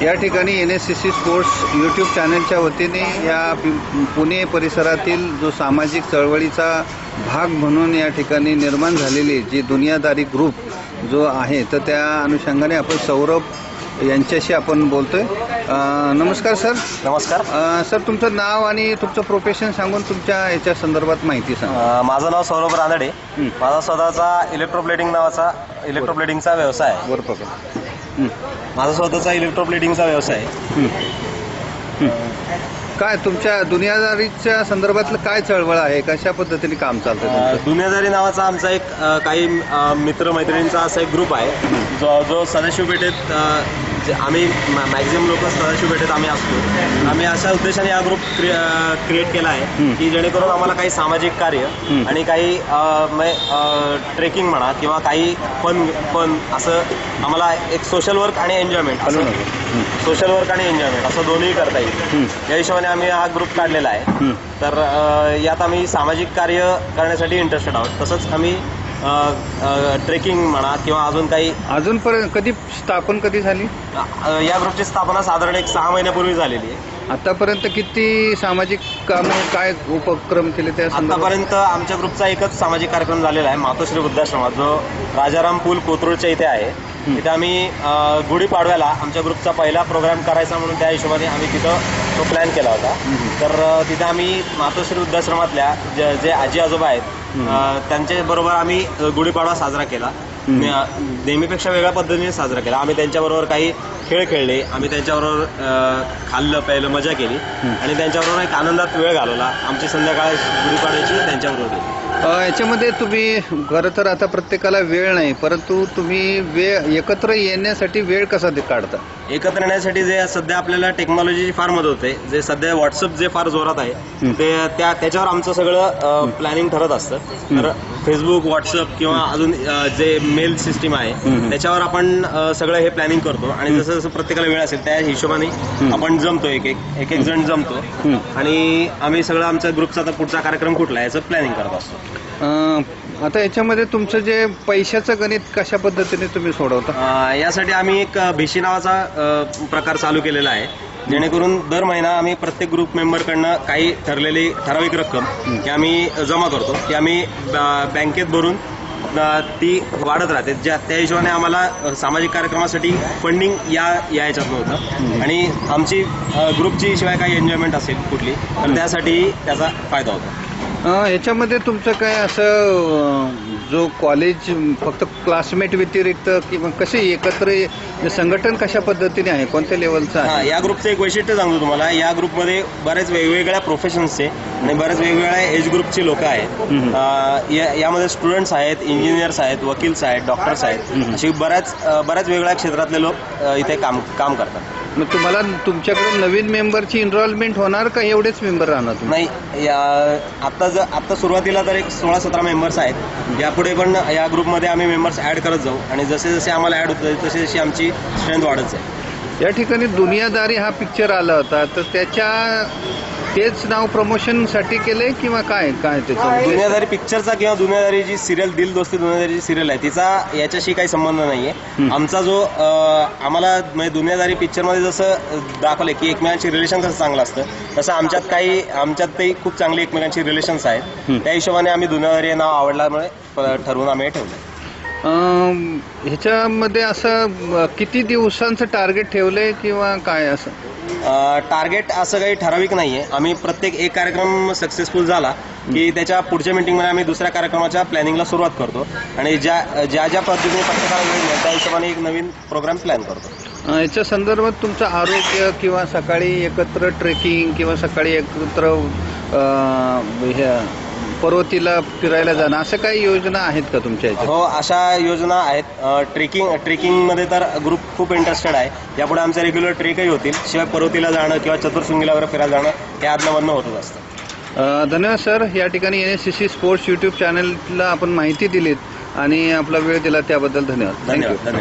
या ठिकाणी NSCC sports YouTube चॅनलच्या वतीने या पुणे परिसरातील जो सामाजिक चळवळीचा भाग म्हणून या ठिकाणी निर्माण झालेली जी दुनियादारी ग्रुप जो आहे तर त्या अनुषंगाने आपण सौरभ यांच्याशी आपण बोलतोय। नमस्कार सर। नमस्कार सर, तुमचं नाव आणि तुमचं प्रोफेशन सांगून तुमच्या याच्या संदर्भात माहिती सांगा। माझं नाव सौरभ रानडे। माझा स्वतःचा इलेक्ट्रोप्लेटिंग नावाचा इलेक्ट्रोप्लेटिंगचा व्यवसाय आहे। वर पकड। माझा स्वतःचा इलेक्ट्रोप्लेटिंगचा व्यवसाय आहे। काय तुमच्या दुनियादारीच्या संदर्भातलं काय चळवळ आहे, कशा पद्धतीने काम चालतं? दुनियादारी नावाचा आमचा एक काही मित्रमैत्रिणींचा असा एक ग्रुप आहे जो सदाशिव पेठेत आम्ही मॅक्झिमम लोक सदाशिव पेठेत आम्ही असतो। आम्ही अशा उद्देशाने हा ग्रुप क्रिएट केला आहे की जेणेकरून आम्हाला काही सामाजिक कार्य आणि काही ट्रेकिंग म्हणा किंवा काही फन असं आम्हाला एक सोशल वर्क आणि एन्जॉयमेंट असं दोन्ही करता येईल या हिशोबाने आम्ही हा ग्रुप काढलेला आहे। तर यात आम्ही सामाजिक कार्य करण्यासाठी इंटरेस्टेड आहोत। तसंच आम्ही ट्रेकिंग म्हणा किंवा अजूनपर्यंत स्थापन कधी झाली? या ग्रुपची स्थापना साधारण एक 6 महिन्यापूर्वी झालेली आहे। आतापर्यंत किती सामाजिक कामे काय उपक्रम केले त्या? आतापर्यंत आमच्या ग्रुपचा एकच सामाजिक कार्यक्रम झालेला आहे मातोश्री वृद्धाश्रमात, जो राजाराम पूल कोथरूडच्या इथे आहे। तिथे आम्ही गुढीपाडव्याला आमच्या ग्रुपचा पहिला प्रोग्राम करायचा म्हणून त्या हिशोबाने आम्ही तिथं तो प्लॅन केला होता। तर तिथे आम्ही मातोश्री वृद्धाश्रमातल्या जे आजी आजोबा आहेत त्यांच्याबरोबर आम्ही गुढीपाडवा साजरा केला। नेहमीपेक्षा वेगळ्या पद्धतीने साजरा केला। आम्ही त्यांच्याबरोबर काही खेळ खेळले, आम्ही त्यांच्याबरोबर खाल्लं प्यायलं मजा केली आणि त्यांच्याबरोबर एक आनंदात वेळ घालवला। आमची संध्याकाळ गुढीपाडव्याची त्यांच्याबरोबर गेली। याच्यामध्ये तुम्ही खरं तर आता प्रत्येकाला वेळ नाही, परंतु तुम्ही एकत्र येण्यासाठी वेळ कसा काढता? एकत्र येण्यासाठी जे सध्या आपल्याला टेक्नॉलॉजीची फार मदत होते, जे सध्या व्हॉट्सअप जे फार जोरात आहे ते त्याच्यावर आमचं सगळं प्लॅनिंग ठरत असतं। तर फेसबुक, व्हॉट्सअप किंवा अजून जे मेल सिस्टीम आहे त्याच्यावर आपण सगळं हे प्लॅनिंग करतो आणि जसं जसं प्रत्येकाला वेळ असेल त्या हिशोबाने आपण जमतो, एक जण जमतो आणि आम्ही सगळं आमच्या ग्रुपचा आता पुढचा कार्यक्रम कुठला याचं प्लॅनिंग करत असतो। आता याच्यामध्ये तुमचं जे पैशाचं गणित कशा पद्धतीने तुम्ही सोडवता? यासाठी आम्ही एक भिशी नावाचा प्रकार चालू केलेला आहे, जेणेकरून दर महिना आम्ही प्रत्येक ग्रुप मेंबरकडनं काही ठराविक रक्कम की आम्ही जमा करतो, की आम्ही बँकेत भरून ती वाढत राहते। त्या हिशोबाने आम्हाला सामाजिक कार्यक्रमासाठी फंडिंग याच्यात नव्हतं आणि आमची ग्रुपची शिवाय काही एन्जॉयमेंट असेल कुठली तर त्यासाठी त्याचा फायदा होतो। याच्यामध्ये तुमचं काय असं जो कॉलेज फक्त क्लासमेट व्यतिरिक्त किंवा कसे एकत्र संघटन कशा पद्धतीने आहे, कोणत्या लेवलचं आहे? या ग्रुपचं एक वैशिष्ट्य सांगतो तुम्हाला। या ग्रुपमध्ये बऱ्याच वेगवेगळ्या प्रोफेशन्सचे आणि बऱ्याच वेगवेगळ्या एज ग्रुपची लोक आहेत। यामध्ये स्टुडंट्स आहेत, इंजिनियर्स आहेत, वकील्स आहेत, डॉक्टर्स आहेत, अशी बऱ्याच वेगवेगळ्या क्षेत्रातले लोक इथे काम करतात। मग तुम्हाला तुमच्याकडे नवीन मेंबरची इन्व्हॉल्वमेंट होणार का एवढेच मेंबर राहणार? नाही, आता सुरुवातीला तर एक 16-17 मेंबर्स आहेत। यापुढे पण या ग्रुपमध्ये आम्ही मेंबर्स ॲड करत जाऊ आणि जसे जसे आम्हाला ॲड होत जाईल तशी जशी आमची स्ट्रेंथ वाढत जाईल। या ठिकाणी दुनियादारी हा पिक्चर आला होता, तर तेच नाव प्रमोशनसाठी केले किंवा काय त्याचं? दुनियादारी पिक्चरचा किंवा दुनियादारी जी सिरियल दिल दोस्ती दुनियादारी सिरियल आहे तिचा याच्याशी काही संबंध नाहीये। आमचा जो आम्हाला म्हणजे दुनियादारी पिक्चरमध्ये जसं दाखवलं की एकमेकांची रिलेशन कसं चांगलं असतं, तसं आमच्यातही खूप चांगली एकमेकांची रिलेशन्स आहेत। त्या हिशोबाने आम्ही दुनियादारी हे नाव आवडल्यामुळे ठरवून आम्ही ठेवलं। ह्याच्यामध्ये असं किती दिवसांचं टार्गेट ठेवलंय किंवा काय? असं टार्गेट असं काही ठराविक नाहीये। आम्ही प्रत्येक एक कार्यक्रम सक्सेसफुल झाला की त्याच्या पुढच्या मीटिंगमध्ये आम्ही दुसऱ्या कार्यक्रमाच्या प्लॅनिंगला सुरुवात करतो आणि ज्या पद्धतीने प्रत्येकाला वेळ मिळेल त्या हिशोबाने एक नवीन प्रोग्राम प्लॅन करतो। याच्या संदर्भात तुमचं आरोग्य किंवा सकाळी एकत्र ट्रेकिंग किंवा सकाळी एकत्र पर्वतीला फिरायला जाणं असं काही योजना आहेत का तुमच्या याच्यात? हो, अशा योजना आहेत। ट्रेकिंगमध्ये तर ग्रुप खूप इंटरेस्टेड आहे। यापुढे आमचे रेग्युलर ट्रेकही होतील, शिवाय पर्वतीला जाणं किंवा चतुर्शृंगीला वगैरे फिरायला जाणं हे आदनमधनं होतच असतं। धन्यवाद सर। या ठिकाणी NSCC स्पोर्ट्स यूट्यूब चॅनलला आपण माहिती दिलीत आणि आपला वेळ दिला त्याबद्दल धन्यवाद। धन्यवाद।